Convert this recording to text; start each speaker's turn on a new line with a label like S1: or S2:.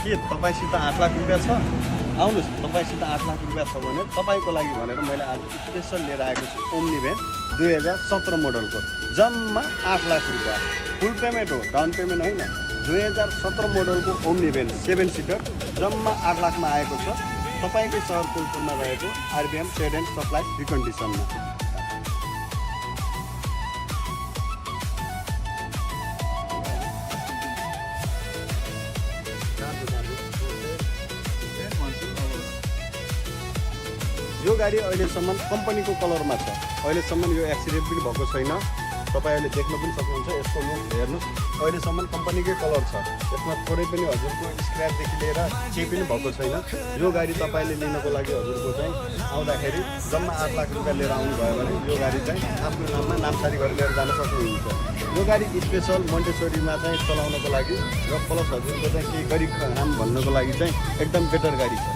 S1: के तपाईँसित 8 लाख रुपियाँ छ? आउनुहोस्, तपाईँसित 8 लाख रुपियाँ छ भने तपाईँको लागि भनेर मैले आज स्पेसल लिएर आएको छु ओम्नी भ्यान 2017 मोडलको जम्मा 8 लाख रुपियाँ फुल पेमेन्ट हो, डाउन पेमेन्ट होइन। 2017 मोडलको ओम्नी भ्यान 7 सिटर जम्मा 8 लाखमा आएको छ तपाईँकै सहर कोलपुरमा रहेको आरबिएम ट्रेड एन्ड सप्लाई रिकन्डिसनमा। यो गाडी अहिलेसम्म कम्पनीको कलरमा छ, अहिलेसम्म यो एक्सिडेन्ट पनि भएको छैन। तपाईँ अहिले देख्न पनि सक्नुहुन्छ, यसको लुक हेर्नुहोस्, अहिलेसम्म कम्पनीकै कलर छ, यसमा थोरै पनि हजुरको स्क्रैचदेखि लिएर केही पनि भएको छैन। यो गाडी तपाईँले लिनको लागि हजुरको चाहिँ आउँदाखेरि जम्मा 8 लाख रुपियाँ लिएर आउनुभयो भने यो गाडी चाहिँ आफ्नो नाममा नामसारी गरेर लिएर जान सक्नुहुन्छ। यो गाडी स्पेसल मोन्टेसोरीमा चाहिँ चलाउनको लागि र प्लस हजुरको चाहिँ केही गरिब नाम भन्नको लागि चाहिँ एकदम बेटर गाडी छ।